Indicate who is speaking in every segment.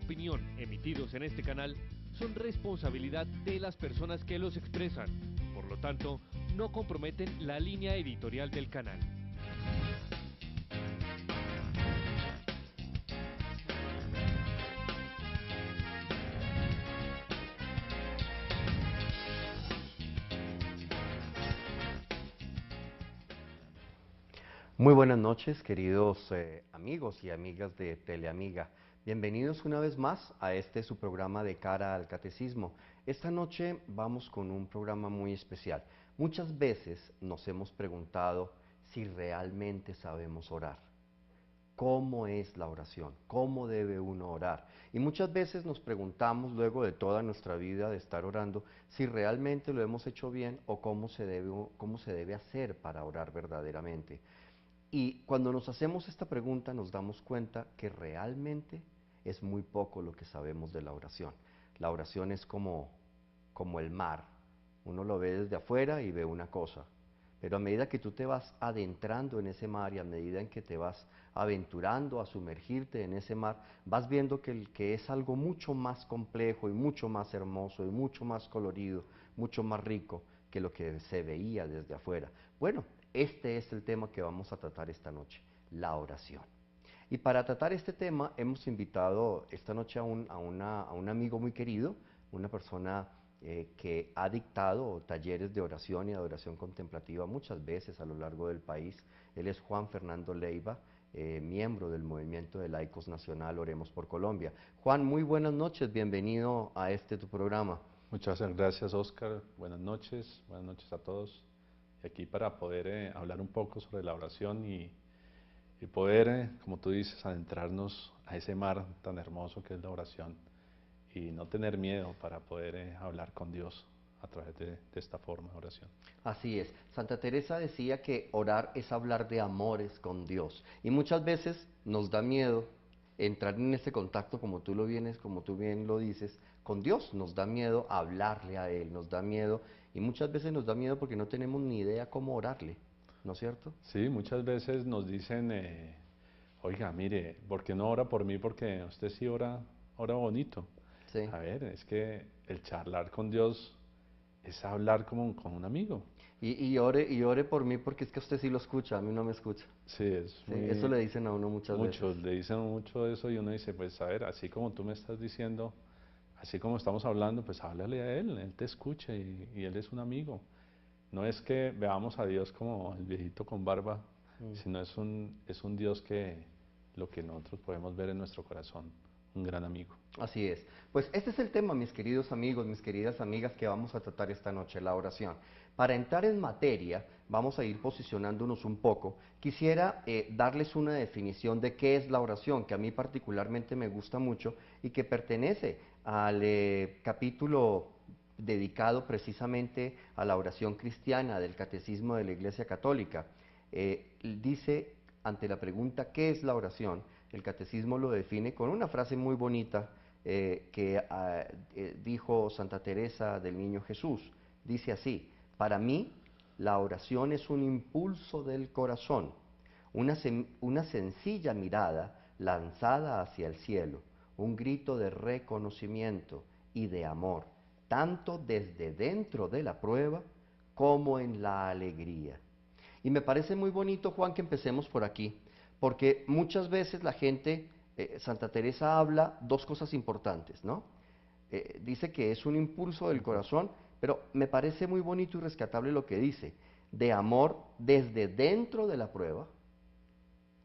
Speaker 1: Opinión emitidos en este canal son responsabilidad de las personas que los expresan. Por lo tanto, no comprometen la línea editorial del canal.
Speaker 2: Muy buenas noches, queridos amigos y amigas de Teleamiga. Bienvenidos una vez más a su programa de Cara al Catecismo. Esta noche vamos con un programa muy especial. Muchas veces nos hemos preguntado si realmente sabemos orar. ¿Cómo es la oración? ¿Cómo debe uno orar? Y muchas veces nos preguntamos luego de toda nuestra vida de estar orando si realmente lo hemos hecho bien o cómo se debe hacer para orar verdaderamente. Y cuando nos hacemos esta pregunta nos damos cuenta que realmente es muy poco lo que sabemos de la oración. La oración es como el mar. Uno lo ve desde afuera y ve una cosa. Pero a medida que tú te vas adentrando en ese mar y a medida en que te vas aventurando a sumergirte en ese mar, vas viendo que es algo mucho más complejo y mucho más hermoso y mucho más colorido, mucho más rico que lo que se veía desde afuera. Bueno, este es el tema que vamos a tratar esta noche, la oración. Y para tratar este tema hemos invitado esta noche a un amigo muy querido, una persona que ha dictado talleres de oración y de adoración contemplativa muchas veces a lo largo del país. Él es Juan Fernando Leiva, miembro del Movimiento de Laicos Nacional Oremos por Colombia. Juan, muy buenas noches, bienvenido a tu programa.
Speaker 3: Muchas gracias, Oscar. Buenas noches a todos. Y aquí para poder hablar un poco sobre la oración y poder, como tú dices, adentrarnos a ese mar tan hermoso que es la oración y no tener miedo para poder hablar con Dios a través de esta forma de oración.
Speaker 2: Así es. Santa Teresa decía que orar es hablar de amores con Dios. Y muchas veces nos da miedo entrar en ese contacto, como tú bien lo dices, con Dios. Nos da miedo hablarle a Él, nos da miedo, y muchas veces nos da miedo porque no tenemos ni idea cómo orarle, ¿no es cierto?
Speaker 3: Sí, muchas veces nos dicen, oiga, mire, ¿por qué no ora por mí? Porque usted sí ora bonito.
Speaker 2: Sí.
Speaker 3: A ver, es que el charlar con Dios es hablar como con un amigo.
Speaker 2: Y ore por mí porque es que usted sí lo escucha, a mí no me escucha.
Speaker 3: Sí, es
Speaker 2: Sí, eso
Speaker 3: muy,
Speaker 2: le dicen a uno muchas veces.
Speaker 3: muchos le dicen mucho eso y uno dice, pues a ver, así como tú me estás diciendo, así como estamos hablando, pues háblale a él te escucha y él es un amigo. No es que veamos a Dios como el viejito con barba,
Speaker 2: Mm.
Speaker 3: sino es un Dios que lo que nosotros podemos ver en nuestro corazón, un gran amigo.
Speaker 2: Así es. Pues este es el tema, mis queridos amigos, mis queridas amigas, que vamos a tratar esta noche, la oración. Para entrar en materia, vamos a ir posicionándonos un poco. Quisiera darles una definición de qué es la oración, que a mí particularmente me gusta mucho y que pertenece al capítulo dedicado precisamente a la oración cristiana del Catecismo de la Iglesia Católica. Dice, ante la pregunta ¿qué es la oración?, el Catecismo lo define con una frase muy bonita que dijo Santa Teresa del Niño Jesús. Dice así: para mí la oración es un impulso del corazón, una sencilla mirada lanzada hacia el cielo, un grito de reconocimiento y de amor, tanto desde dentro de la prueba como en la alegría. Y me parece muy bonito, Juan, que empecemos por aquí, porque muchas veces la gente, Santa Teresa habla dos cosas importantes, ¿no? Dice que es un impulso del corazón, pero me parece muy bonito y rescatable lo que dice, de amor desde dentro de la prueba,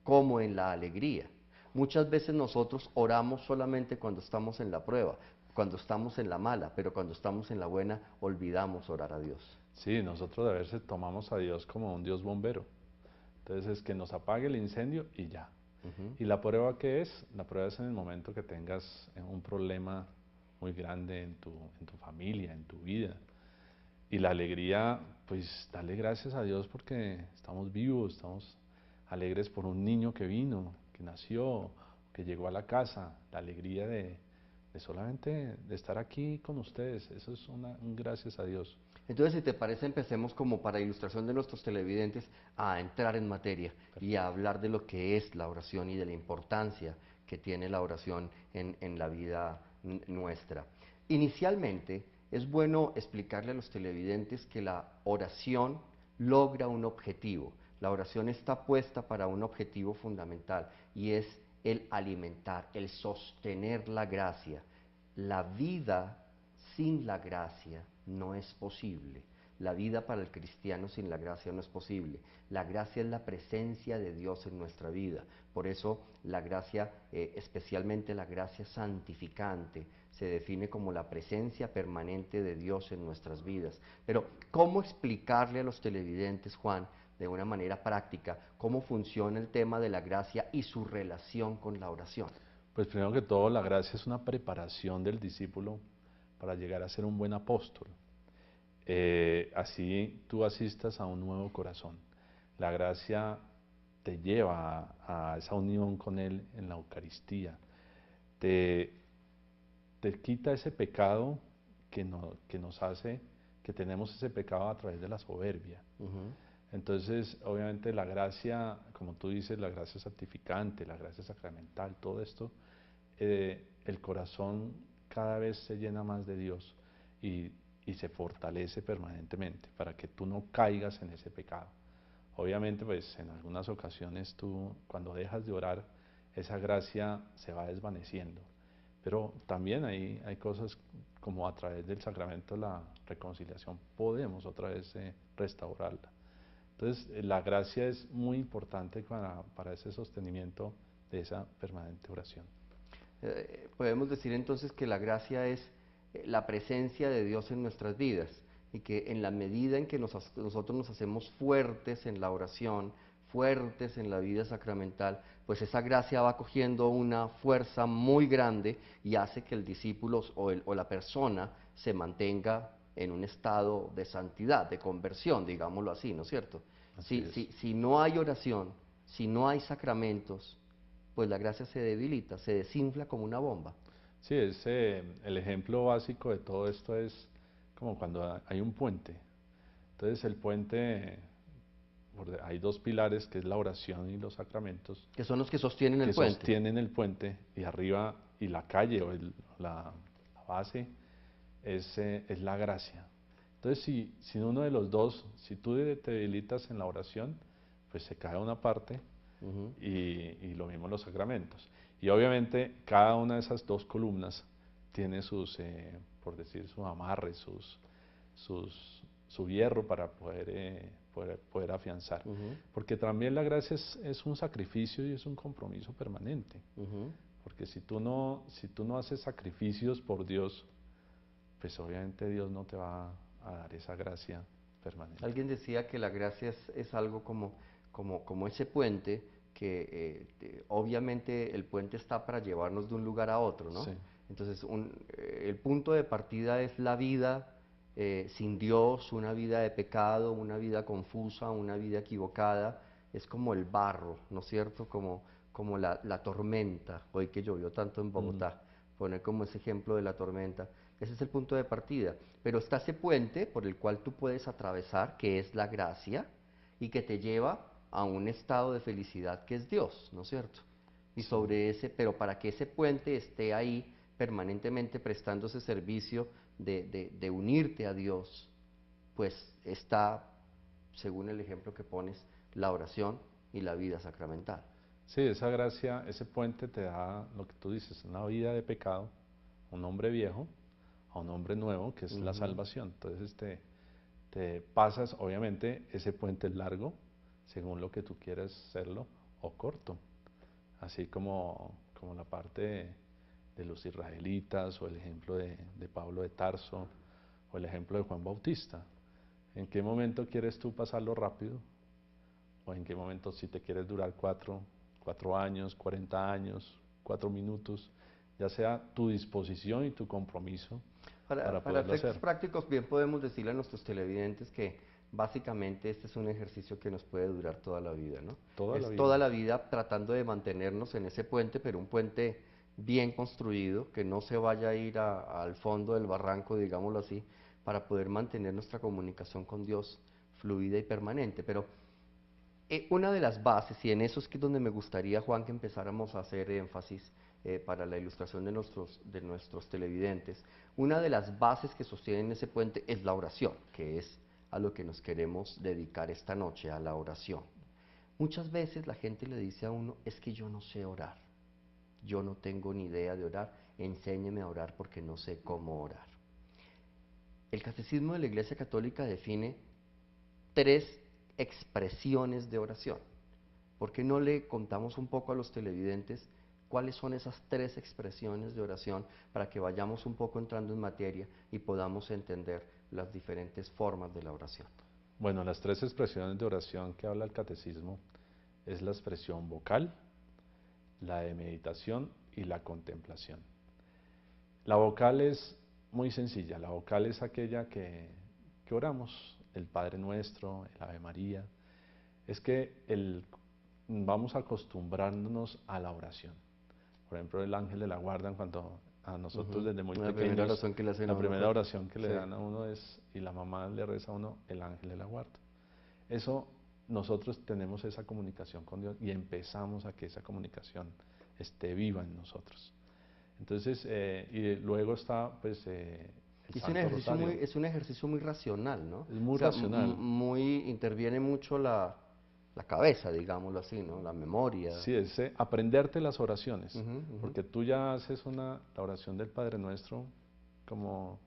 Speaker 2: como en la alegría. Muchas veces nosotros oramos solamente cuando estamos en la prueba, cuando estamos en la mala, pero cuando estamos en la buena olvidamos orar a Dios.
Speaker 3: Sí, nosotros a veces tomamos a Dios como un Dios bombero. Entonces es que nos apague el incendio y ya.
Speaker 2: Ujú.
Speaker 3: ¿Y la prueba qué es? La prueba es en el momento que tengas un problema muy grande en tu familia, en tu vida. Y la alegría, pues dale gracias a Dios porque estamos vivos, estamos alegres por un niño que vino, que nació, que llegó a la casa. La alegría de solamente de estar aquí con ustedes, eso es un gracias a Dios.
Speaker 2: Entonces, si te parece, empecemos como para ilustración de nuestros televidentes a entrar en materia y a
Speaker 3: Perfecto.
Speaker 2: hablar de lo que es la oración y de la importancia que tiene la oración en la vida nuestra. Inicialmente, es bueno explicarle a los televidentes que la oración logra un objetivo. La oración está puesta para un objetivo fundamental y es el alimentar, el sostener la gracia. La vida sin la gracia no es posible. La vida para el cristiano sin la gracia no es posible. La gracia es la presencia de Dios en nuestra vida. Por eso la gracia, especialmente la gracia santificante, se define como la presencia permanente de Dios en nuestras vidas. Pero, ¿cómo explicarle a los televidentes, Juan, de una manera práctica, cómo funciona el tema de la gracia y su relación con la oración?
Speaker 3: Pues primero que todo, la gracia es una preparación del discípulo para llegar a ser un buen apóstol. Así tú asistas a un nuevo corazón. La gracia te lleva a esa unión con Él en la Eucaristía. Te quita ese pecado que nos hace, que tenemos ese pecado a través de la soberbia. Entonces, obviamente la gracia, como tú dices, la gracia santificante, la gracia sacramental, todo esto, el corazón cada vez se llena más de Dios y se fortalece permanentemente para que tú no caigas en ese pecado. Obviamente, pues en algunas ocasiones tú, cuando dejas de orar, esa gracia se va desvaneciendo. Pero también hay cosas como a través del sacramento de la reconciliación podemos otra vez restaurarla. Entonces, la gracia es muy importante para ese sostenimiento de esa permanente oración.
Speaker 2: Podemos decir entonces que la gracia es la presencia de Dios en nuestras vidas y que en la medida en que nosotros nos hacemos fuertes en la oración, fuertes en la vida sacramental, pues esa gracia va cogiendo una fuerza muy grande y hace que el discípulo o la persona se mantenga en un estado de santidad, de conversión, digámoslo así, ¿no es cierto? Si no hay oración, si no hay sacramentos, pues la gracia se debilita, se desinfla como una bomba.
Speaker 3: Sí, el ejemplo básico de todo esto es como cuando hay un puente. Entonces el puente, hay dos pilares, que es la oración y los sacramentos.
Speaker 2: Que son los que sostienen el
Speaker 3: que
Speaker 2: puente.
Speaker 3: sostienen el puente, y arriba, y la calle o la base es la gracia. Entonces, si uno de los dos, si tú te debilitas en la oración, pues se cae una parte, y lo mismo los sacramentos. Y obviamente cada una de esas dos columnas tiene sus, por decir, sus amarres, su hierro para poder afianzar. Porque también la gracia es un sacrificio y es un compromiso permanente. Porque si tú no haces sacrificios por Dios, pues obviamente Dios no te va a dar esa gracia permanente.
Speaker 2: Alguien decía que la gracia es algo como ese puente que obviamente el puente está para llevarnos de un lugar a otro, ¿no?
Speaker 3: Sí.
Speaker 2: Entonces el punto de partida es la vida sin Dios, una vida de pecado, una vida confusa, una vida equivocada. Es como el barro, ¿no es cierto? Como la tormenta, hoy que llovió tanto en Bogotá, poner como ese ejemplo de la tormenta. Ese es el punto de partida. Pero está ese puente por el cual tú puedes atravesar, que es la gracia, y que te lleva a un estado de felicidad que es Dios, ¿no es cierto? Y sobre ese, pero para que ese puente esté ahí permanentemente prestando ese servicio de unirte a Dios, pues está, según el ejemplo que pones, la oración y la vida sacramental.
Speaker 3: Sí, esa gracia, ese puente te da lo que tú dices, una vida de pecado, un hombre viejo a un hombre nuevo, que es la salvación. Entonces te pasas, obviamente ese puente es largo, según lo que tú quieras hacerlo, o corto, así como la parte de los israelitas, o el ejemplo de Pablo de Tarso, o el ejemplo de Juan Bautista. ¿En qué momento quieres tú pasarlo rápido? ¿O en qué momento si te quieres durar 4 años, 40 años, 4 minutos? Ya sea tu disposición y tu compromiso para poderlo
Speaker 2: efectos
Speaker 3: hacer.
Speaker 2: prácticos, bien podemos decirle a nuestros televidentes que básicamente este es un ejercicio que nos puede durar toda la vida, ¿no? Toda la vida tratando de mantenernos en ese puente, pero un puente bien construido, que no se vaya a ir al fondo del barranco, digámoslo así, para poder mantener nuestra comunicación con Dios fluida y permanente. Pero Una de las bases, y en eso es que donde me gustaría, Juan, que empezáramos a hacer énfasis para la ilustración de nuestros televidentes, una de las bases que sostienen ese puente es la oración, que es a lo que nos queremos dedicar esta noche, a la oración. Muchas veces la gente le dice a uno, es que yo no sé orar, yo no tengo ni idea de orar, enséñeme a orar porque no sé cómo orar. El Catecismo de la Iglesia Católica define 3 expresiones de oración. ¿Por qué no le contamos un poco a los televidentes cuáles son esas 3 expresiones de oración para que vayamos un poco entrando en materia y podamos entender las diferentes formas de la oración?
Speaker 3: Bueno, las 3 expresiones de oración que habla el catecismo es la expresión vocal, la de meditación y la contemplación. La vocal es muy sencilla, la vocal es aquella que oramos, el Padre Nuestro, el Ave María. Es que vamos acostumbrándonos a la oración. Por ejemplo, el ángel de la guarda, cuando a nosotros desde muy
Speaker 2: La primera
Speaker 3: pequeños,
Speaker 2: oración que le hacen a
Speaker 3: la
Speaker 2: uno
Speaker 3: primera
Speaker 2: fue,
Speaker 3: oración que le
Speaker 2: sí.
Speaker 3: dan a uno es, y la mamá le reza a uno, el ángel de la guarda. Eso, nosotros tenemos esa comunicación con Dios y empezamos a que esa comunicación esté viva en nosotros. Entonces, y luego está pues el Santo Rosario.
Speaker 2: Es un ejercicio muy racional, ¿no?
Speaker 3: Es muy
Speaker 2: O sea,
Speaker 3: racional.
Speaker 2: interviene mucho la cabeza, digámoslo así, ¿no? La memoria.
Speaker 3: Sí, es aprenderte las oraciones,
Speaker 2: Ujú.
Speaker 3: porque tú ya haces la oración del Padre Nuestro como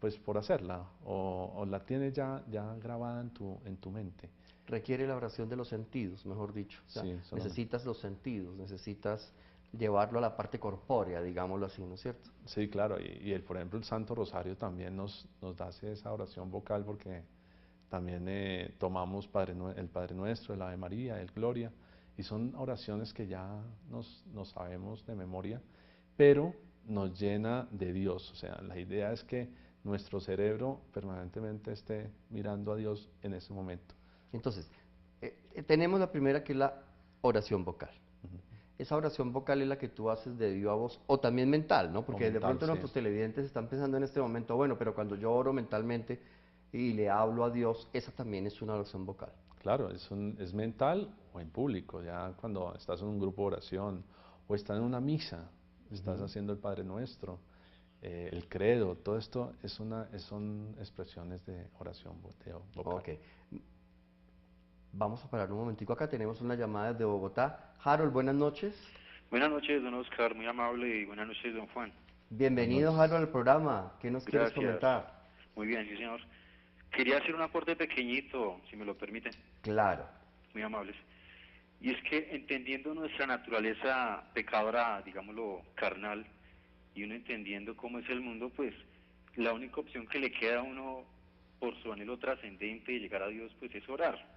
Speaker 3: pues por hacerla, o la tienes ya grabada en tu mente.
Speaker 2: Requiere la oración de los sentidos, mejor dicho. O sea,
Speaker 3: Sí,
Speaker 2: necesitas los sentidos, necesitas llevarlo a la parte corpórea, digámoslo así, ¿no es cierto?
Speaker 3: sí, claro, por ejemplo el Santo Rosario también nos da esa oración vocal porque también tomamos el Padre Nuestro, el Ave María, el Gloria, y son oraciones que ya nos sabemos de memoria, pero nos llena de Dios. O sea, la idea es que nuestro cerebro permanentemente esté mirando a Dios en ese momento.
Speaker 2: Entonces, tenemos la primera que es la oración vocal.
Speaker 3: Ujú.
Speaker 2: Esa oración vocal es la que tú haces de viva voz, o también mental, ¿no?
Speaker 3: O
Speaker 2: Porque de
Speaker 3: mental,
Speaker 2: pronto
Speaker 3: sí.
Speaker 2: nuestros televidentes están pensando en este momento, bueno, pero cuando yo oro mentalmente y le hablo a Dios, esa también es una oración vocal.
Speaker 3: Claro, es mental o en público, ya cuando estás en un grupo de oración o estás en una misa, estás haciendo el Padre Nuestro, el credo, todo esto son expresiones de oración vocal.
Speaker 2: Ok. Vamos a parar un momentico acá, tenemos una llamada desde Bogotá. Harold, buenas noches.
Speaker 4: Buenas noches, don Oscar, muy amable, y buenas noches, don Juan.
Speaker 3: Buenas
Speaker 2: Bienvenido,
Speaker 3: noches.
Speaker 2: Harold, al programa. ¿Qué nos quieres
Speaker 4: Gracias.
Speaker 2: comentar?
Speaker 4: Muy bien, sí, señor. Quería hacer un aporte pequeñito, si me lo permiten,
Speaker 2: Claro.
Speaker 4: muy amables. Y es que entendiendo nuestra naturaleza pecadora, digámoslo, carnal, y uno entendiendo cómo es el mundo, pues la única opción que le queda a uno por su anhelo trascendente de llegar a Dios, pues es orar.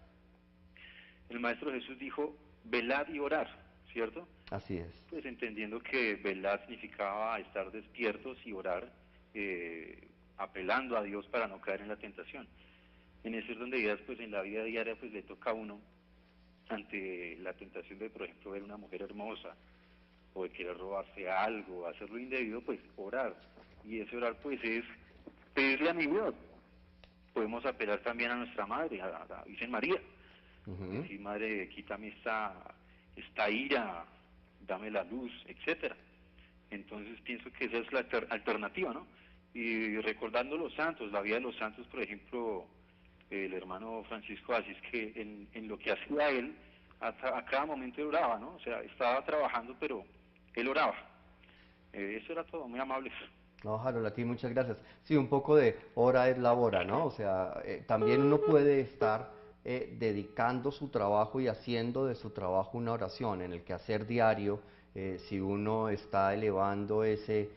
Speaker 4: El Maestro Jesús dijo, velad y orar, ¿cierto?
Speaker 2: Así es.
Speaker 4: Pues entendiendo que velar significaba estar despiertos y orar, apelando a Dios para no caer en la tentación. En ese orden de ideas, pues en la vida diaria, pues le toca a uno, ante la tentación de, por ejemplo, ver una mujer hermosa, o de querer robarse algo, hacerlo indebido, pues orar. Y ese orar, pues es pedirle a mi Dios. Podemos apelar también a nuestra madre, a la Virgen María. Decir, madre, quítame esta ira, dame la luz, etcétera. Entonces pienso que esa es la alternativa, ¿no? Y recordando los santos, la vida de los santos, por ejemplo, el hermano Francisco de Asís, que en lo que hacía él, a cada momento él oraba, ¿no? O sea, estaba trabajando, pero él oraba. Eso era todo, muy amables.
Speaker 2: No, Harold, a ti muchas gracias. Sí, un poco de hora es labora, ¿no? O sea, también uno puede estar dedicando su trabajo y haciendo de su trabajo una oración en el quehacer diario. Si uno está elevando ese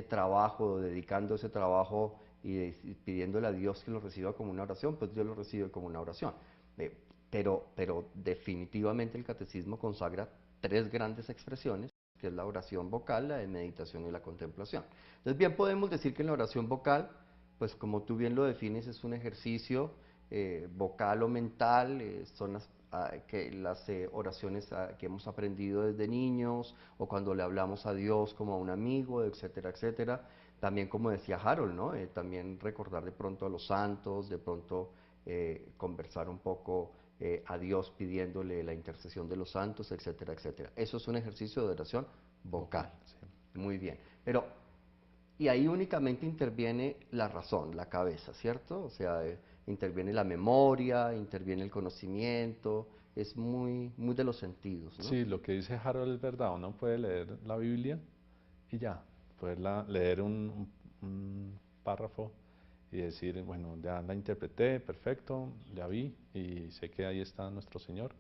Speaker 2: trabajo, dedicando ese trabajo y pidiéndole a Dios que lo reciba como una oración, pues Dios lo recibe como una oración. Pero definitivamente el catecismo consagra 3 grandes expresiones, que es la oración vocal, la de meditación y la contemplación. Entonces bien podemos decir que en la oración vocal, pues como tú bien lo defines, es un ejercicio vocal o mental, son las oraciones que hemos aprendido desde niños, o cuando le hablamos a Dios como a un amigo, etcétera, etcétera. También, como decía Harold, ¿no? También recordar de pronto a los santos, de pronto conversar un poco a Dios pidiéndole la intercesión de los santos, etcétera, etcétera. Eso es un ejercicio de oración vocal.
Speaker 3: Sí.
Speaker 2: Muy bien. Pero, y ahí únicamente interviene la razón, la cabeza, ¿cierto? O sea, interviene la memoria, interviene el conocimiento, es muy, muy de los sentidos, ¿no?
Speaker 3: Sí, lo que dice Harold es verdad, uno puede leer la Biblia y ya, poder leer un párrafo y decir, bueno, ya la interpreté, perfecto, ya vi y sé que ahí está nuestro Señor.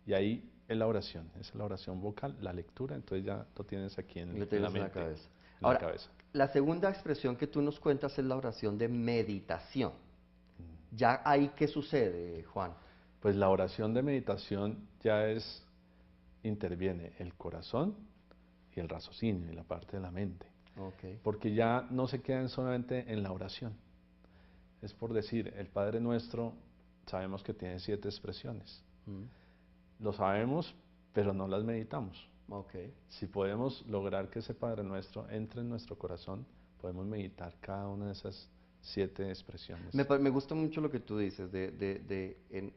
Speaker 3: Y ahí es la oración, es la oración vocal, la lectura, entonces ya lo tienes aquí
Speaker 2: Lo
Speaker 3: en la
Speaker 2: tienes en la
Speaker 3: mente,
Speaker 2: cabeza.
Speaker 3: en la
Speaker 2: Ahora,
Speaker 3: cabeza.
Speaker 2: la segunda expresión que tú nos cuentas es la oración de meditación. ¿Ya ahí qué sucede, Juan?
Speaker 3: Pues la oración de meditación ya interviene el corazón y el raciocinio y la parte de la mente.
Speaker 2: Okay.
Speaker 3: Porque ya no se quedan solamente en la oración. Es por decir, el Padre Nuestro sabemos que tiene 7 expresiones.
Speaker 2: Mm,
Speaker 3: Lo sabemos, pero no las meditamos.
Speaker 2: okay.
Speaker 3: Si podemos lograr que ese Padre Nuestro entre en nuestro corazón, podemos meditar cada una de esas 7 expresiones.
Speaker 2: Me gusta mucho lo que tú dices,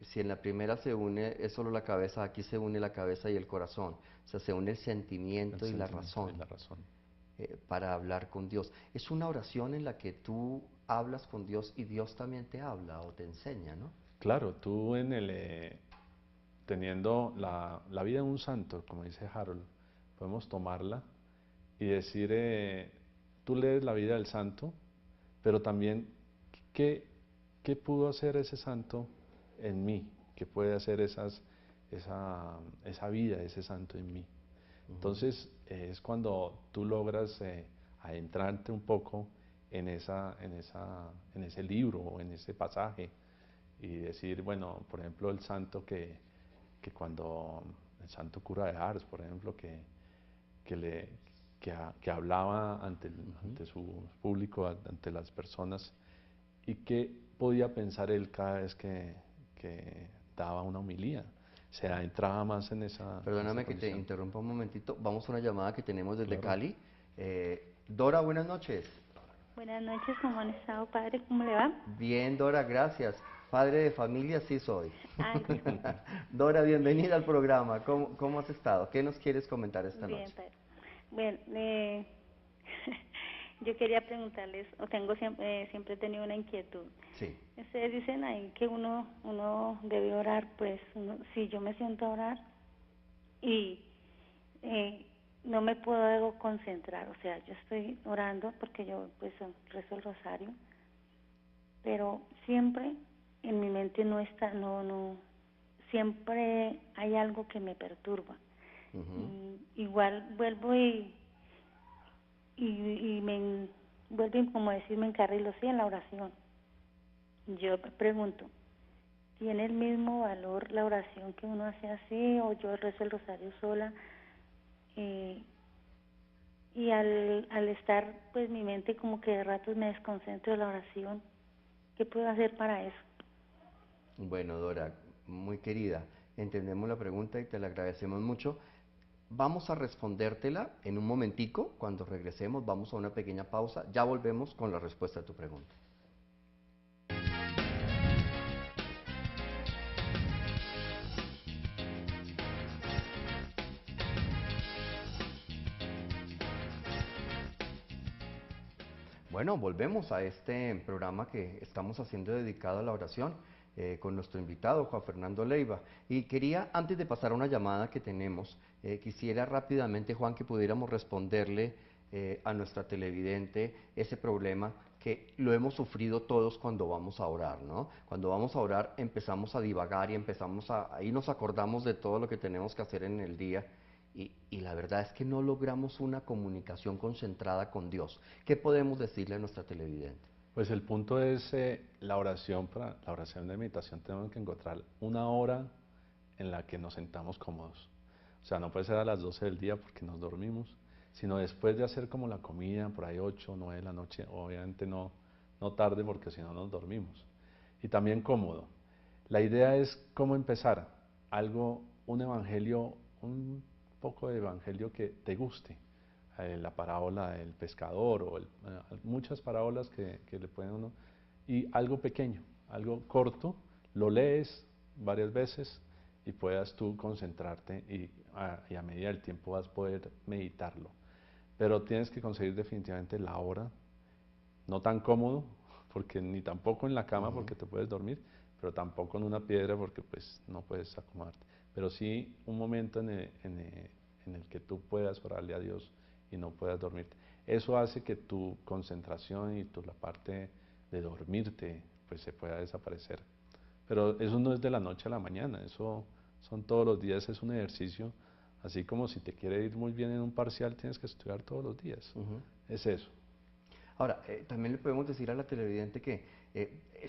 Speaker 2: si en la primera se une es solo la cabeza, aquí se une la cabeza y el corazón. O sea, se une el sentimiento y la razón
Speaker 3: Y la razón.
Speaker 2: para hablar con Dios. Es una oración en la que tú hablas con Dios y Dios también te habla o te enseña, ¿no?
Speaker 3: Claro, tú teniendo la vida de un santo, como dice Harold, podemos tomarla y decir, tú lees la vida del santo, pero también qué pudo hacer ese santo en mí, qué puede hacer esa vida de ese santo en mí. Entonces es cuando tú logras adentrarte un poco en ese libro o en ese pasaje y decir, bueno, por ejemplo, el santo que cuando el santo cura de Ars, por ejemplo, que, le, que hablaba ante su público, ante las personas, y qué podía pensar él cada vez que daba una homilía. Se adentraba más en esa
Speaker 2: Perdóname que te
Speaker 3: condición.
Speaker 2: interrumpa un momentito. Vamos a una llamada que tenemos desde
Speaker 3: Claro.
Speaker 2: Cali. Dora, buenas noches.
Speaker 5: Buenas noches, ¿cómo han estado, padre? ¿Cómo le va?
Speaker 2: Bien, Dora, gracias. Padre de familia sí soy.
Speaker 5: Ay, disculpe.
Speaker 2: Dora, bienvenida al programa. ¿Cómo has estado? ¿Qué nos quieres comentar esta
Speaker 5: Bien,
Speaker 2: noche?
Speaker 5: padre. Bueno, yo quería preguntarles, o tengo siempre he tenido una inquietud.
Speaker 2: Sí.
Speaker 5: Ustedes dicen ahí que uno debe orar, pues, si yo me siento a orar y no me puedo concentrar, o sea, yo estoy orando porque yo, pues, rezo el rosario, pero siempre en mi mente no está, siempre hay algo que me perturba. Igual vuelvo y me vuelven como a decir, me encarrilo, sí, en la oración. Yo pregunto, ¿tiene el mismo valor la oración que uno hace así, o yo rezo el rosario sola? Y al estar, pues, mi mente como que de ratos me desconcentro de la oración. ¿Qué puedo hacer para eso?
Speaker 2: Bueno, Dora, muy querida, entendemos la pregunta y te la agradecemos mucho. Vamos a respondértela en un momentico. Cuando regresemos, vamos a una pequeña pausa. Ya volvemos con la respuesta a tu pregunta. Bueno, volvemos a este programa que estamos haciendo dedicado a la oración con nuestro invitado Juan Fernando Leiva. Y quería, antes de pasar a una llamada que tenemos, quisiera rápidamente, Juan, que pudiéramos responderle a nuestra televidente ese problema que lo hemos sufrido todos cuando vamos a orar, ¿no? Cuando vamos a orar empezamos a divagar y ahí nos acordamos de todo lo que tenemos que hacer en el día. Y la verdad es que no logramos una comunicación concentrada con Dios. ¿Qué podemos decirle a nuestra televidente?
Speaker 3: Pues el punto es la oración. Para la oración de meditación tenemos que encontrar una hora en la que nos sentamos cómodos. O sea, no puede ser a las 12 del día porque nos dormimos, sino después de hacer como la comida, por ahí 8 o 9 de la noche, obviamente no tarde porque si no nos dormimos. Y también cómodo. La idea es cómo empezar un evangelio, un poco de evangelio que te guste. La parábola del pescador o muchas parábolas que le pueden uno, y algo pequeño, algo corto, lo lees varias veces y puedas tú concentrarte y a medida del tiempo vas a poder meditarlo. Pero tienes que conseguir definitivamente la hora, no tan cómodo, porque ni tampoco en la cama porque te puedes dormir, pero tampoco en una piedra porque pues no puedes acomodarte. Pero sí un momento en el que tú puedas orarle a Dios y no puedas dormirte. Eso hace que tu concentración y la parte de dormirte pues se pueda desaparecer. Pero eso no es de la noche a la mañana, eso son todos los días, es un ejercicio, así como si te quiere ir muy bien en un parcial tienes que estudiar todos los días, es eso.
Speaker 2: Ahora, también le podemos decir a la televidente que,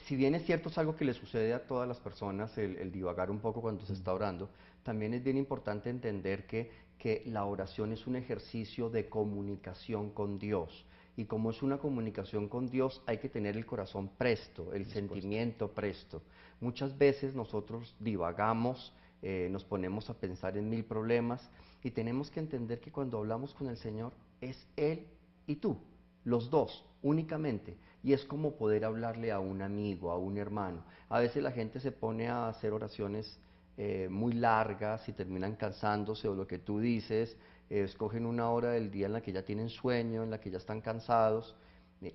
Speaker 2: si bien es cierto es algo que le sucede a todas las personas, el divagar un poco cuando se está orando, también es bien importante entender que la oración es un ejercicio de comunicación con Dios. Y como es una comunicación con Dios, hay que tener el corazón presto, el sentimiento presto. Muchas veces nosotros divagamos, nos ponemos a pensar en mil problemas y tenemos que entender que cuando hablamos con el Señor es Él y tú, los dos, únicamente. Y es como poder hablarle a un amigo, a un hermano. A veces la gente se pone a hacer oraciones muy largas y terminan cansándose o lo que tú dices, escogen una hora del día en la que ya tienen sueño, en la que ya están cansados.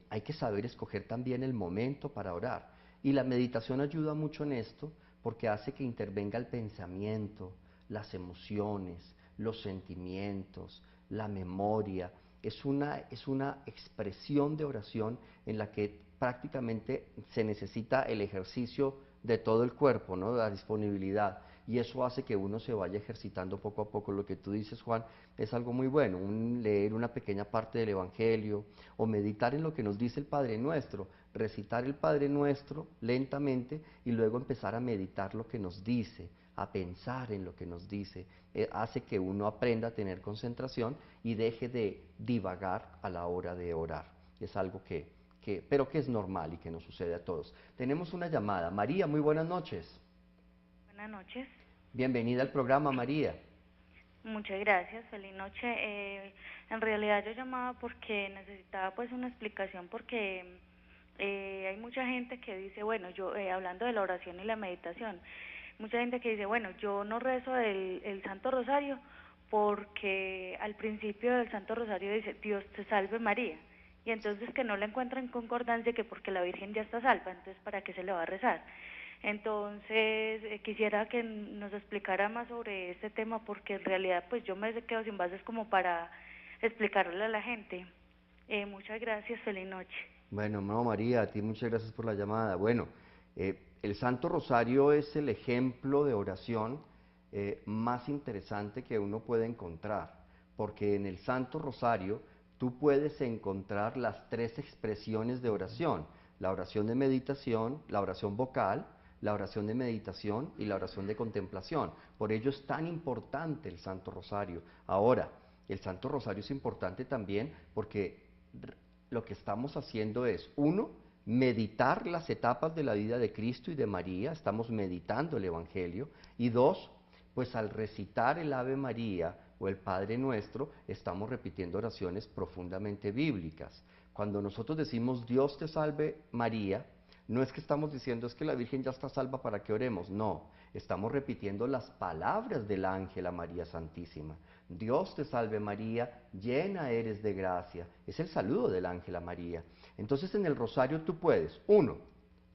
Speaker 2: Hay que saber escoger también el momento para orar. Y la meditación ayuda mucho en esto porque hace que intervenga el pensamiento, las emociones, los sentimientos, la memoria. Es una expresión de oración en la que prácticamente se necesita el ejercicio de todo el cuerpo, ¿no? La disponibilidad. Y eso hace que uno se vaya ejercitando poco a poco. Lo que tú dices, Juan, es algo muy bueno, leer una pequeña parte del Evangelio o meditar en lo que nos dice el Padre Nuestro, recitar el Padre Nuestro lentamente y luego empezar a meditar lo que nos dice, a pensar en lo que nos dice, hace que uno aprenda a tener concentración y deje de divagar a la hora de orar. Es algo pero que es normal y que nos sucede a todos. Tenemos una llamada. María, muy buenas noches.
Speaker 5: Buenas noches.
Speaker 2: Bienvenida al programa, María.
Speaker 5: Muchas gracias, feliz noche. En realidad yo llamaba porque necesitaba pues una explicación porque hay mucha gente que dice, bueno, yo hablando de la oración y la meditación, mucha gente que dice, bueno, yo no rezo el Santo Rosario porque al principio del Santo Rosario dice, Dios te salve María, y entonces que no le encuentran concordancia que porque la Virgen ya está salva, entonces ¿para qué se le va a rezar? Entonces quisiera que nos explicara más sobre este tema porque en realidad pues yo me quedo sin bases como para explicarle a la gente. Muchas gracias, feliz noche.
Speaker 2: Bueno, no, María, a ti muchas gracias por la llamada. Bueno, el Santo Rosario es el ejemplo de oración más interesante que uno puede encontrar, porque en el Santo Rosario tú puedes encontrar las tres expresiones de oración: la oración de meditación, la oración vocal, la oración de meditación y la oración de contemplación. Por ello es tan importante el Santo Rosario. Ahora, el Santo Rosario es importante también porque lo que estamos haciendo es, uno, meditar las etapas de la vida de Cristo y de María, estamos meditando el Evangelio, y dos, pues al recitar el Ave María o el Padre Nuestro, estamos repitiendo oraciones profundamente bíblicas. Cuando nosotros decimos Dios te salve María, no es que estamos diciendo es que la Virgen ya está salva para que oremos, no, estamos repitiendo las palabras del ángel a María Santísima. Dios te salve María, llena eres de gracia. Es el saludo del ángel a María. Entonces en el rosario tú puedes, uno,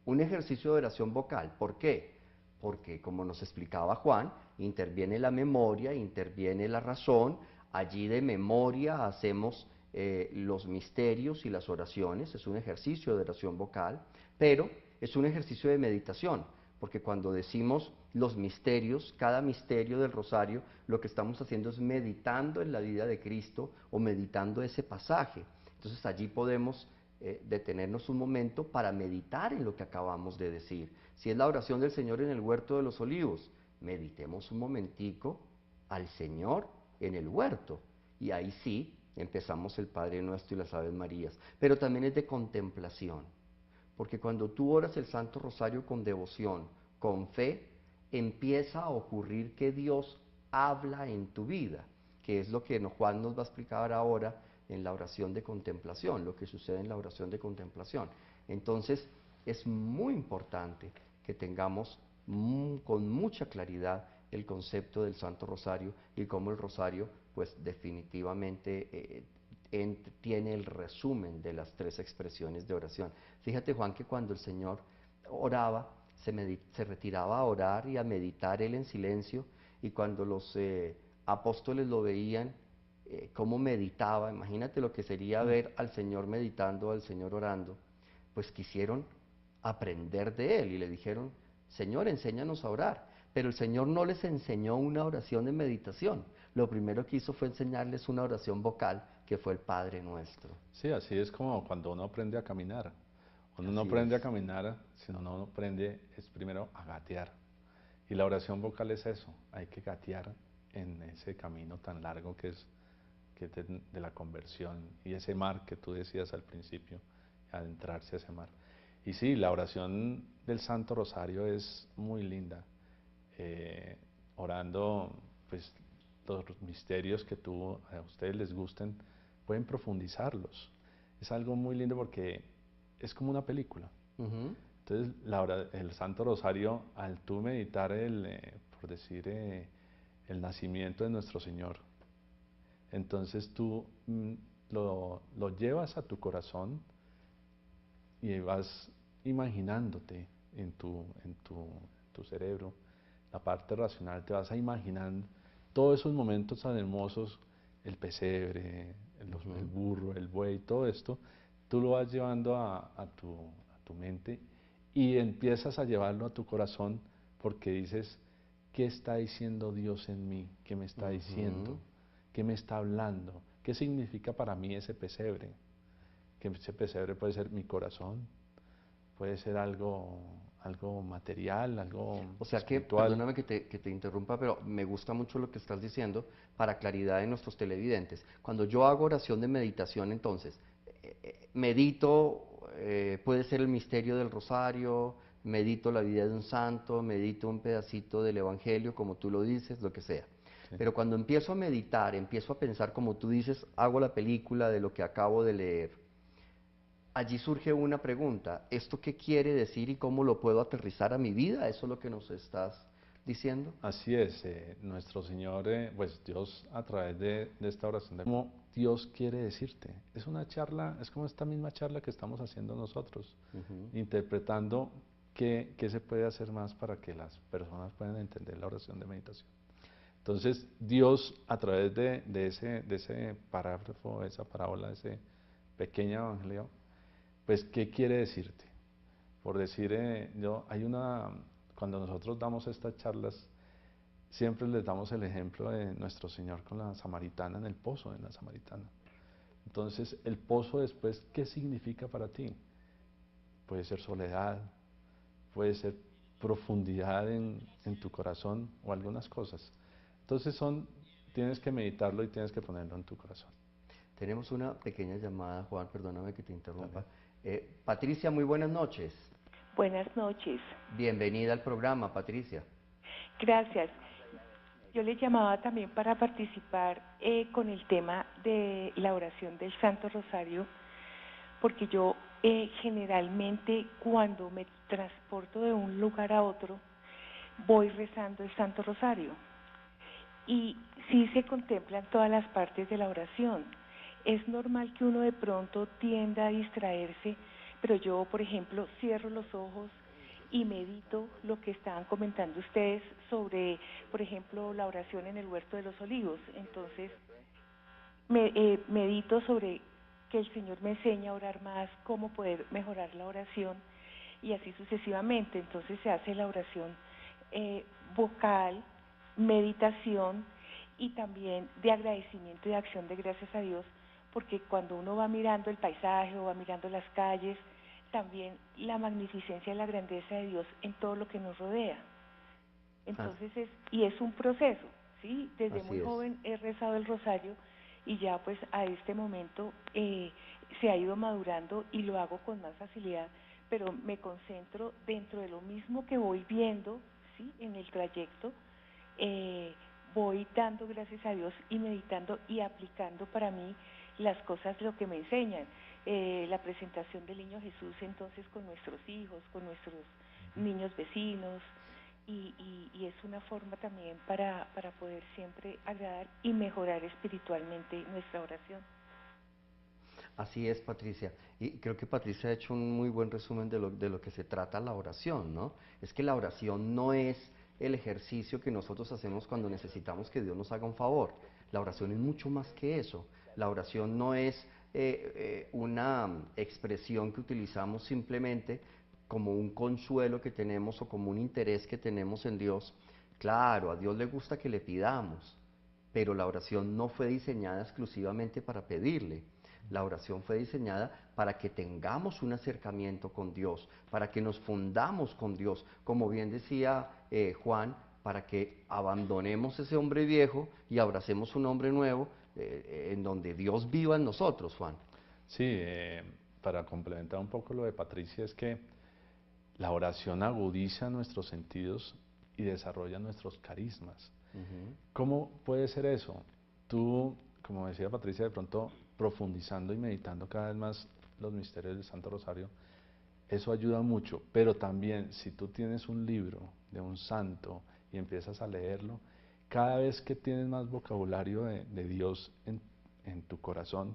Speaker 2: un ejercicio de oración vocal. ¿Por qué? Porque como nos explicaba Juan, interviene la memoria, interviene la razón. Allí de memoria hacemos los misterios y las oraciones. Es un ejercicio de oración vocal, pero es un ejercicio de meditación, porque cuando decimos los misterios, cada misterio del rosario, lo que estamos haciendo es meditando en la vida de Cristo o meditando ese pasaje. Entonces allí podemos detenernos un momento para meditar en lo que acabamos de decir. Si es la oración del Señor en el huerto de los olivos, meditemos un momentico al Señor en el huerto. Y ahí sí empezamos el Padre Nuestro y las Aves Marías. Pero también es de contemplación. Porque cuando tú oras el Santo Rosario con devoción, con fe, empieza a ocurrir que Dios habla en tu vida, que es lo que Juan nos va a explicar ahora en la oración de contemplación, lo que sucede en la oración de contemplación. Entonces, es muy importante que tengamos con mucha claridad el concepto del Santo Rosario y cómo el Rosario pues definitivamente tiene el resumen de las 3 expresiones de oración. Fíjate, Juan, que cuando el Señor oraba, se retiraba a orar y a meditar él en silencio, y cuando los apóstoles lo veían, cómo meditaba, imagínate lo que sería ver al Señor meditando, al Señor orando, pues quisieron aprender de él y le dijeron: Señor, enséñanos a orar. Pero el Señor no les enseñó una oración de meditación, lo primero que hizo fue enseñarles una oración vocal, que fue el Padre Nuestro.
Speaker 3: Sí, así es como cuando uno aprende a caminar. Cuando uno
Speaker 2: Así
Speaker 3: aprende a
Speaker 2: es.
Speaker 3: caminar, si uno aprende es primero a gatear. Y la oración vocal es eso, hay que gatear en ese camino tan largo que es de la conversión y ese mar que tú decías al principio, adentrarse a ese mar. Y sí, la oración del Santo Rosario es muy linda, orando pues los misterios que a ustedes les gusten, pueden profundizarlos. Es algo muy lindo porque es como una película. Entonces, el Santo Rosario, al tú meditar por decir, el nacimiento de nuestro Señor, entonces tú lo llevas a tu corazón y vas imaginándote en tu cerebro, la parte racional, te vas a imaginar todos esos momentos tan hermosos, el pesebre, el burro, el buey, todo esto, tú lo vas llevando a tu mente y empiezas a llevarlo a tu corazón porque dices: ¿qué está diciendo Dios en mí? ¿Qué me está diciendo? ¿Qué me está hablando? ¿Qué significa para mí ese pesebre? Que ese pesebre puede ser mi corazón, puede ser algo material, algo
Speaker 2: O sea que,
Speaker 3: espiritual.
Speaker 2: perdóname que te interrumpa, pero me gusta mucho lo que estás diciendo para claridad de nuestros televidentes. Cuando yo hago oración de meditación, entonces, medito, puede ser el misterio del rosario, medito la vida de un santo, medito un pedacito del evangelio, como tú lo dices, lo que sea.
Speaker 3: Sí.
Speaker 2: Pero cuando empiezo a meditar, empiezo a pensar, como tú dices, hago la película de lo que acabo de leer. Allí surge una pregunta: ¿esto qué quiere decir y cómo lo puedo aterrizar a mi vida? ¿Eso es lo que nos estás diciendo?
Speaker 3: Así es, nuestro Señor, pues Dios a través de esta oración, cómo Dios quiere decirte. Es una charla, es como esta misma charla que estamos haciendo nosotros, interpretando qué se puede hacer más para que las personas puedan entender la oración de meditación. Entonces, Dios a través de ese parágrafo, esa parábola, ese pequeño evangelio, pues, ¿qué quiere decirte? Por decir, cuando nosotros damos estas charlas, siempre les damos el ejemplo de nuestro Señor con la samaritana en el pozo de la samaritana. Entonces, el pozo después, ¿qué significa para ti? Puede ser soledad, puede ser profundidad en tu corazón o algunas cosas. Entonces tienes que meditarlo y tienes que ponerlo en tu corazón.
Speaker 2: Tenemos una pequeña llamada, Juan, perdóname que te interrumpa. Patricia, muy buenas noches.
Speaker 6: Buenas noches.
Speaker 2: Bienvenida al programa, Patricia.
Speaker 6: Gracias. Yo le llamaba también para participar con el tema de la oración del Santo Rosario, porque yo generalmente cuando me transporto de un lugar a otro, voy rezando el Santo Rosario. Y sí se contemplan todas las partes de la oración. Es normal que uno de pronto tienda a distraerse, pero yo, por ejemplo, cierro los ojos y medito lo que estaban comentando ustedes sobre, por ejemplo, la oración en el Huerto de los Olivos. Entonces, medito sobre que el Señor me enseña a orar más, cómo poder mejorar la oración y así sucesivamente. Entonces se hace la oración vocal, meditación y también de agradecimiento y de acción de gracias a Dios, porque cuando uno va mirando el paisaje o va mirando las calles, también la magnificencia y la grandeza de Dios en todo lo que nos rodea. Entonces es un proceso, ¿sí? Desde muy joven he rezado el rosario y ya pues a este momento se ha ido madurando y lo hago con más facilidad, pero me concentro dentro de lo mismo que voy viendo, ¿sí? En el trayecto, voy dando gracias a Dios y meditando y aplicando para mí las cosas, lo que me enseñan. La presentación del niño Jesús entonces con nuestros hijos, con nuestros niños vecinos, y es una forma también para poder siempre agradar y mejorar espiritualmente nuestra oración.
Speaker 2: Así es, Patricia. Y creo que Patricia ha hecho un muy buen resumen de lo que se trata la oración, ¿no? Es que la oración no es el ejercicio que nosotros hacemos cuando necesitamos que Dios nos haga un favor. La oración es mucho más que eso. La oración no es una expresión que utilizamos simplemente como un consuelo que tenemos o como un interés que tenemos en Dios. Claro, a Dios le gusta que le pidamos, pero la oración no fue diseñada exclusivamente para pedirle. La oración fue diseñada para que tengamos un acercamiento con Dios, para que nos fundamos con Dios, como bien decía Juan, para que abandonemos ese hombre viejo y abracemos un hombre nuevo en donde Dios viva en nosotros, Juan.
Speaker 3: Sí, para complementar un poco lo de Patricia, es que la oración agudiza nuestros sentidos y desarrolla nuestros carismas. ¿Cómo puede ser eso? Tú, como decía Patricia, de pronto profundizando y meditando cada vez más los misterios del Santo Rosario, eso ayuda mucho, pero también si tú tienes un libro de un santo y empiezas a leerlo, cada vez que tienes más vocabulario de Dios en tu corazón,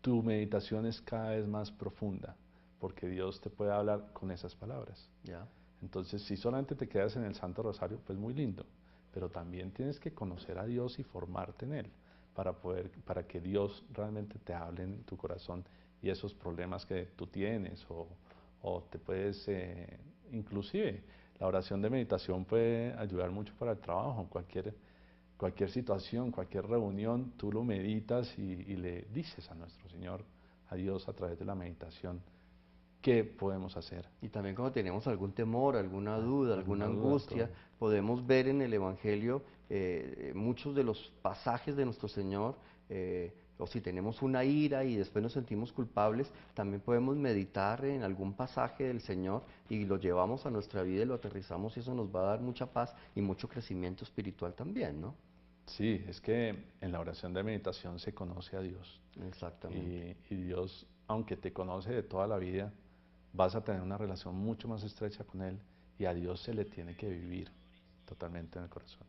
Speaker 3: tu meditación es cada vez más profunda, porque Dios te puede hablar con esas palabras.
Speaker 2: ¿Ya?
Speaker 3: Entonces, si solamente te quedas en el Santo Rosario, pues muy lindo, pero también tienes que conocer a Dios y formarte en Él, para que Dios realmente te hable en tu corazón y esos problemas que tú tienes, o te puedes, inclusive, la oración de meditación puede ayudar mucho para el trabajo, cualquier situación, cualquier reunión, tú lo meditas y le dices a nuestro Señor, a Dios a través de la meditación, ¿qué podemos hacer?
Speaker 2: Y también cuando tenemos algún temor, alguna duda, alguna
Speaker 3: Alguna duda,
Speaker 2: angustia,
Speaker 3: todo.
Speaker 2: podemos ver en el Evangelio muchos de los pasajes de nuestro Señor, o si tenemos una ira y después nos sentimos culpables, también podemos meditar en algún pasaje del Señor y lo llevamos a nuestra vida y lo aterrizamos y eso nos va a dar mucha paz y mucho crecimiento espiritual también, ¿no?
Speaker 3: Sí, es que en la oración de meditación se conoce a Dios.
Speaker 2: Exactamente.
Speaker 3: Y Dios, aunque te conoce de toda la vida, vas a tener una relación mucho más estrecha con Él y a Dios se le tiene que vivir totalmente en el corazón.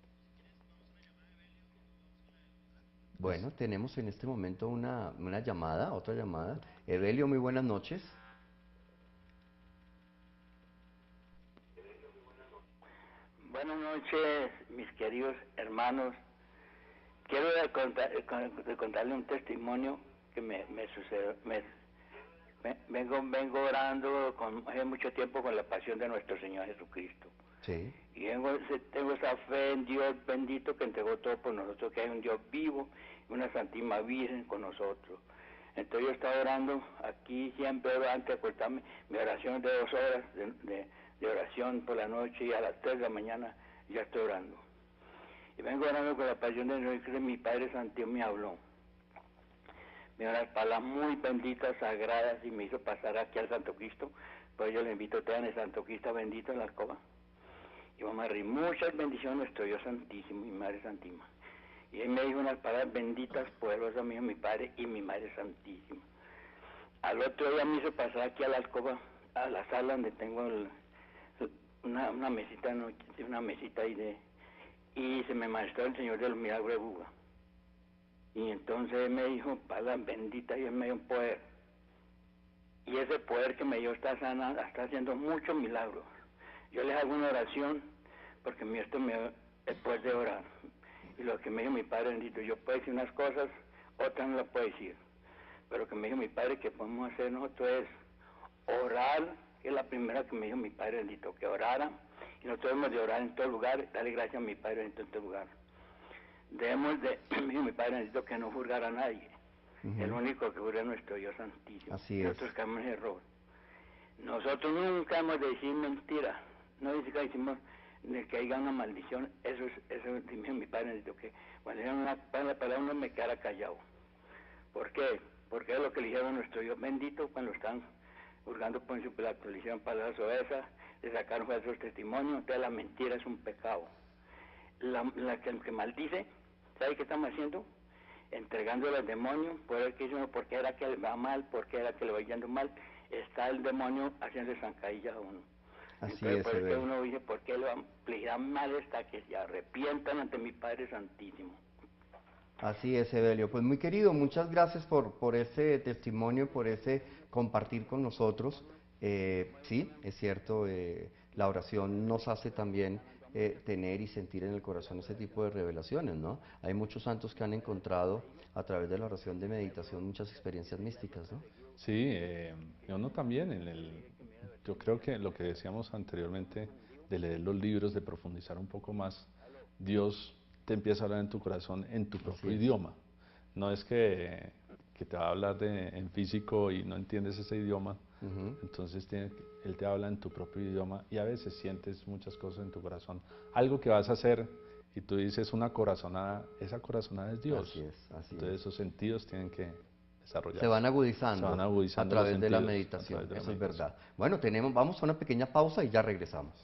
Speaker 2: Bueno, tenemos en este momento una llamada, otra llamada. Evelio, muy buenas noches.
Speaker 7: Buenas noches, mis queridos hermanos. Quiero contarle un testimonio que me sucedió. Vengo orando hace mucho tiempo con la pasión de nuestro Señor Jesucristo.
Speaker 2: Sí.
Speaker 7: Y tengo esa fe en Dios bendito que entregó todo por nosotros, que hay un Dios vivo y una Santísima Virgen con nosotros. Entonces yo estaba orando aquí siempre, antes de acostarme, mi oración de 2 horas de oración por la noche, y a las 3 de la mañana ya estoy orando. Y vengo orando con la pasión de Dios, que mi Padre Santísimo me habló. Me dio unas palabras muy benditas, sagradas, y me hizo pasar aquí al Santo Cristo. Pues yo le invito a ustedes en el Santo Cristo bendito en la alcoba. Y vamos a reír muchas bendiciones a nuestro Dios Santísimo y Madre Santísima. Y él me dijo unas palabras benditas, poderosas mío, mi Padre y mi Madre Santísima. Al otro día me hizo pasar aquí a la alcoba, a la sala donde tengo una mesita, ¿no? Una mesita ahí y se me maestró el Señor de los Milagros de Buga. Y entonces él me dijo, palabras benditas, y él me dio un poder. Y ese poder que me dio está haciendo muchos milagros. Yo les hago una oración, porque esto me dio el poder de orar. Y lo que me dijo mi Padre bendito, yo puedo decir unas cosas, otras no las puedo decir. Pero lo que me dijo mi Padre que podemos hacer nosotros es orar, que es la primera que me dijo mi Padre bendito, que orara. Y nosotros debemos de orar en todo lugar, darle gracias a mi Padre bendito en todo lugar. Debemos de, me dijo mi Padre bendito, que no juzgar a nadie. El único que juzga es nuestro Dios Santísimo.
Speaker 2: Así es.
Speaker 7: Nosotros caemos en error. Nosotros nunca hemos de decir mentira. No decimos que haya una maldición. Eso dijo mi Padre bendito, que cuando digan una palabra uno me quedara callado. ¿Por qué? Porque es lo que le dijeron a nuestro Dios bendito cuando están juzgando por su Pilato. Le hicieron palabras oesas, le sacaron falsos testimonios. Entonces la mentira es un pecado. El que maldice, ¿sabe qué estamos haciendo? Entregándole al demonio, por el que hizo uno, porque era que le va mal, porque era que le va yendo mal. Está el demonio haciendo zancadilla a uno.
Speaker 2: Así
Speaker 7: Entonces,
Speaker 2: es,
Speaker 7: por eso
Speaker 2: Evelio.
Speaker 7: uno dice, ¿por qué le irán mal hasta que se arrepientan ante mi Padre Santísimo?
Speaker 2: Así es, Evelio. Pues muy querido, muchas gracias por ese testimonio, por ese compartir con nosotros. Sí, es cierto, la oración nos hace también tener y sentir en el corazón ese tipo de revelaciones, ¿no? Hay muchos santos que han encontrado a través de la oración de meditación muchas experiencias místicas, ¿no?
Speaker 3: Sí, uno también, yo creo que lo que decíamos anteriormente, de leer los libros, de profundizar un poco más, Dios te empieza a hablar en tu corazón en tu
Speaker 2: Así
Speaker 3: propio
Speaker 2: es.
Speaker 3: idioma. No es que te va a hablar en físico y no entiendes ese idioma,
Speaker 2: Ujú.
Speaker 3: entonces Él te habla en tu propio idioma y a veces sientes muchas cosas en tu corazón. Algo que vas a hacer y tú dices una corazonada, esa corazonada es Dios.
Speaker 2: Así es, así
Speaker 3: Entonces
Speaker 2: es.
Speaker 3: esos sentidos tienen que
Speaker 2: Se
Speaker 3: desarrollarse.
Speaker 2: van
Speaker 3: Se van
Speaker 2: agudizando a
Speaker 3: agudizando los
Speaker 2: través de la
Speaker 3: sentidos a
Speaker 2: meditación,
Speaker 3: través de la
Speaker 2: eso es
Speaker 3: meditación.
Speaker 2: verdad. Bueno, vamos a una pequeña pausa y ya regresamos.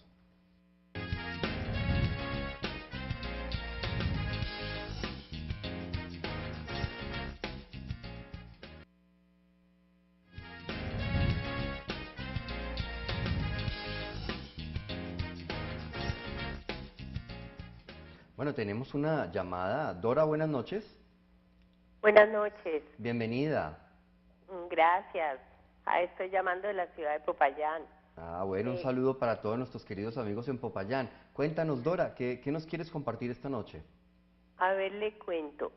Speaker 2: Bueno, tenemos una llamada. Dora, buenas noches.
Speaker 8: Buenas noches,
Speaker 2: Bienvenida.
Speaker 8: gracias. Estoy llamando de la ciudad de Popayán.
Speaker 2: Ah, bueno, un
Speaker 8: Eh,
Speaker 2: saludo para todos nuestros queridos amigos en Popayán. Cuéntanos, Dora, ¿qué nos quieres compartir esta noche?
Speaker 8: a ver, le cuento.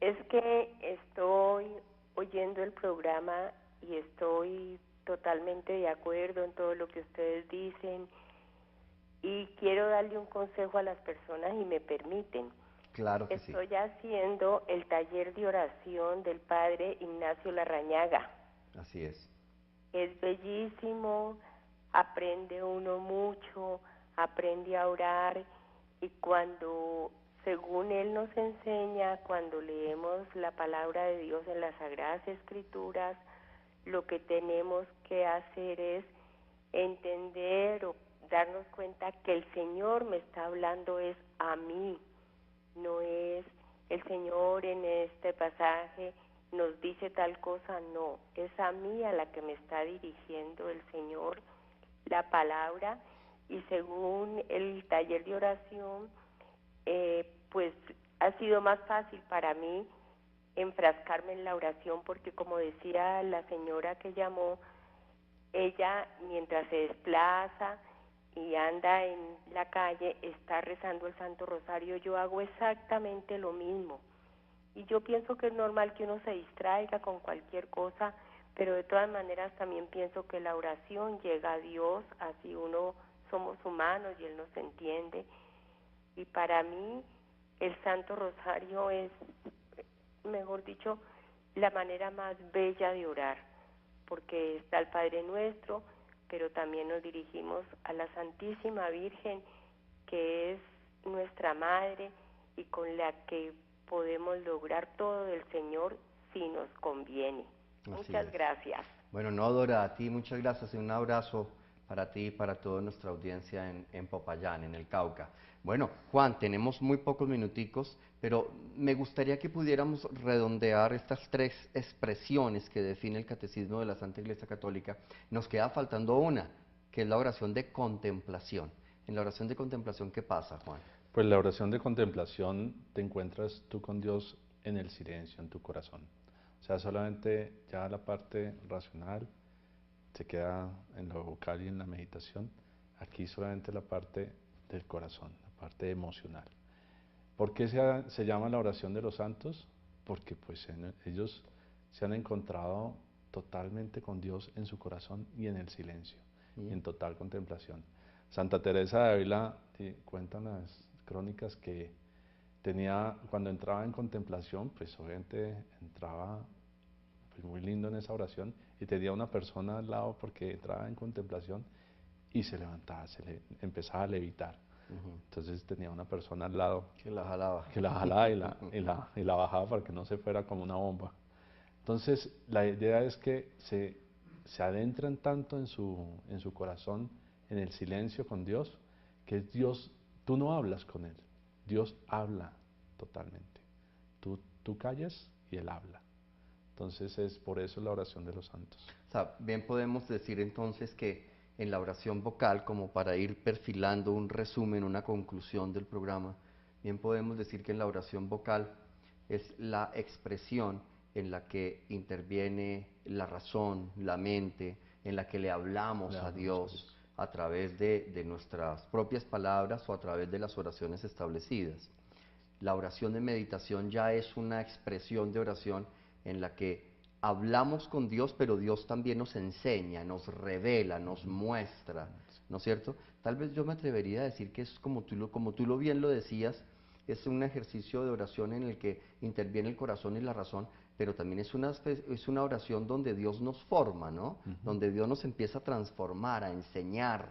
Speaker 8: Es que estoy oyendo el programa y estoy totalmente de acuerdo en todo lo que ustedes dicen y quiero darle un consejo a las personas y me permiten.
Speaker 2: Claro que sí.
Speaker 8: Estoy haciendo el taller de oración del padre Ignacio Larrañaga.
Speaker 2: Así es.
Speaker 8: Es bellísimo, aprende uno mucho, aprende a orar y cuando, según él nos enseña, cuando leemos la palabra de Dios en las Sagradas Escrituras, lo que tenemos que hacer es entender o darnos cuenta que el Señor me está hablando es a mí, no es el Señor en este pasaje nos dice tal cosa, no, es a mí a la que me está dirigiendo el Señor la palabra y según el taller de oración, pues ha sido más fácil para mí enfrascarme en la oración porque como decía la señora que llamó, ella mientras se desplaza y anda en la calle está rezando el Santo Rosario, yo hago exactamente lo mismo. Y yo pienso que es normal que uno se distraiga con cualquier cosa, pero de todas maneras también pienso que la oración llega a Dios, así uno somos humanos y Él nos entiende. Y para mí el Santo Rosario es, mejor dicho, la manera más bella de orar, porque está el Padre Nuestro, pero también nos dirigimos a la Santísima Virgen, que es nuestra Madre y con la que podemos lograr todo del Señor si nos conviene.
Speaker 2: Así
Speaker 8: Muchas
Speaker 2: es.
Speaker 8: gracias.
Speaker 2: Bueno, no, Dora, a ti muchas gracias y un abrazo para ti y para toda nuestra audiencia en Popayán, en el Cauca. Bueno, Juan, tenemos muy pocos minuticos, pero me gustaría que pudiéramos redondear estas tres expresiones que define el Catecismo de la Santa Iglesia Católica. Nos queda faltando una, que es la oración de contemplación. En la oración de contemplación, ¿qué pasa, Juan?
Speaker 3: Pues la oración de contemplación te encuentras tú con Dios en el silencio, en tu corazón. O sea, solamente ya la parte racional se queda en lo vocal y en la meditación. Aquí solamente la parte del corazón, la parte emocional. ¿Por qué se llama la oración de los santos? Porque pues ellos se han encontrado totalmente con Dios en su corazón y en el silencio, en total contemplación. Santa Teresa de Ávila cuentan las crónicas que tenía, cuando entraba en contemplación, pues obviamente entraba pues muy lindo en esa oración y tenía una persona al lado porque entraba en contemplación y se levantaba, empezaba a levitar. Entonces tenía una persona al lado
Speaker 2: Que la jalaba.
Speaker 3: que la jalaba y la bajaba para que no se fuera como una bomba. Entonces la idea es que se adentran tanto en su corazón, en el silencio con Dios, que es Dios, tú no hablas con Él, Dios habla totalmente. Tú callas y Él habla. Entonces es por eso la oración de los santos.
Speaker 2: O sea, bien podemos decir entonces que en la oración vocal, como para ir perfilando un resumen, una conclusión del programa, bien podemos decir que en la oración vocal es la expresión en la que interviene la razón, la mente, en la que le hablamos a Dios a través de nuestras propias palabras o a través de las oraciones establecidas. La oración de meditación ya es una expresión de oración en la que hablamos con Dios, pero Dios también nos enseña, nos revela, nos muestra, ¿no es cierto? Tal vez yo me atrevería a decir que es como tú lo bien lo decías, es un ejercicio de oración en el que interviene el corazón y la razón, pero también es una oración donde Dios nos forma, ¿no? Donde Dios nos empieza a transformar, a enseñar,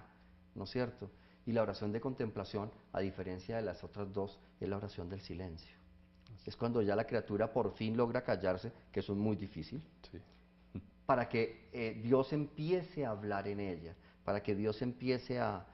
Speaker 2: ¿no es cierto? Y la oración de contemplación, a diferencia de las otras dos, es la oración del silencio. Es cuando ya la criatura por fin logra callarse, que eso es muy difícil,
Speaker 3: Sí.
Speaker 2: para que Dios empiece a hablar en ella, para que Dios empiece a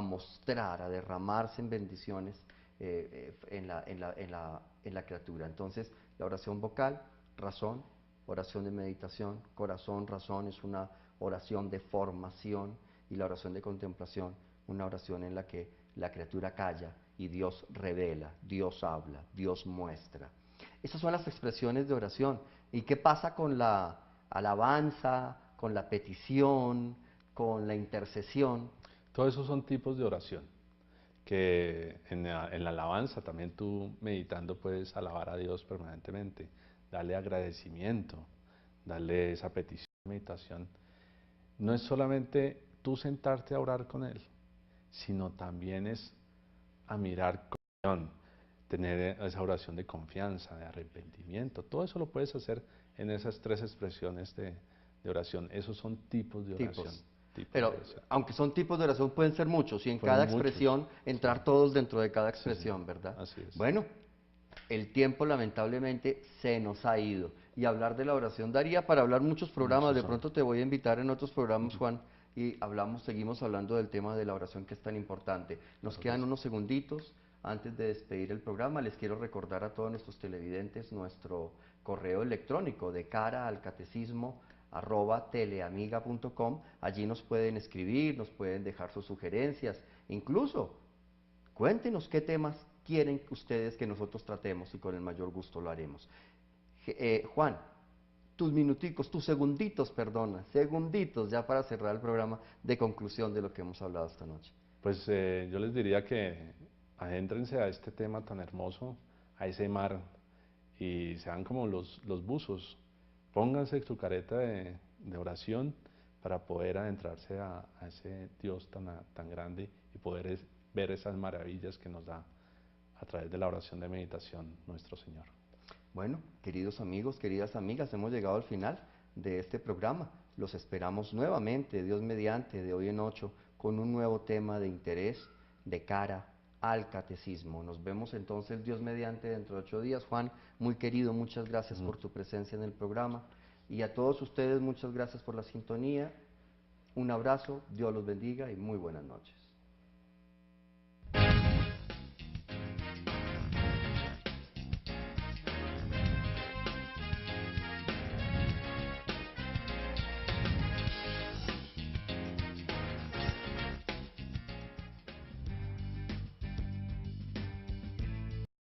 Speaker 2: mostrar, a derramarse en bendiciones en la criatura. Entonces, la oración vocal, razón, oración de meditación, corazón, razón, es una oración de formación, y la oración de contemplación, una oración en la que la criatura calla y Dios revela, Dios habla, Dios muestra. Esas son las expresiones de oración. ¿Y qué pasa con la alabanza, con la petición, con la intercesión?
Speaker 3: Todo eso son tipos de oración, que en la alabanza también tú meditando puedes alabar a Dios permanentemente, darle agradecimiento, darle esa petición, meditación. No es solamente tú sentarte a orar con Él, sino también es a mirar con oración, tener esa oración de confianza, de arrepentimiento. Todo eso lo puedes hacer en esas tres expresiones de oración. Esos son tipos de oración.
Speaker 2: Pero aunque son tipos de oración, pueden ser muchos, y en
Speaker 3: Fueron
Speaker 2: cada
Speaker 3: muchos,
Speaker 2: expresión entrar
Speaker 3: sí.
Speaker 2: todos dentro de cada
Speaker 3: Sí,
Speaker 2: expresión,
Speaker 3: sí,
Speaker 2: ¿verdad?
Speaker 3: así es.
Speaker 2: Bueno, el tiempo lamentablemente se nos ha ido, y hablar de la oración daría para hablar muchos programas.
Speaker 3: Muchos
Speaker 2: De
Speaker 3: son.
Speaker 2: pronto te voy a invitar en otros programas, Juan, y seguimos hablando del tema de la oración, que es tan importante. Nos
Speaker 3: Claro que
Speaker 2: quedan
Speaker 3: sí.
Speaker 2: unos segunditos antes de despedir el programa. Les quiero recordar a todos nuestros televidentes nuestro correo electrónico, de cara al catecismo @teleamiga.com. Allí nos pueden escribir, nos pueden dejar sus sugerencias, incluso cuéntenos qué temas quieren ustedes que nosotros tratemos, y con el mayor gusto lo haremos. Juan, tus minuticos, tus segunditos, perdona, segunditos ya para cerrar el programa, de conclusión de lo que hemos hablado esta noche.
Speaker 3: Pues yo les diría que adéntrense a este tema tan hermoso, a ese mar, y sean como los buzos. Pónganse su careta de oración para poder adentrarse a ese Dios tan grande y poder ver esas maravillas que nos da a través de la oración de meditación nuestro Señor.
Speaker 2: Bueno, queridos amigos, queridas amigas, hemos llegado al final de este programa. Los esperamos nuevamente, Dios mediante, de hoy en 8, con un nuevo tema de interés de cara al catecismo. Nos vemos entonces, Dios mediante, dentro de 8 días. Juan, muy querido, muchas gracias por tu presencia en el programa. Y a todos ustedes, muchas gracias por la sintonía. Un abrazo, Dios los bendiga y muy buenas noches.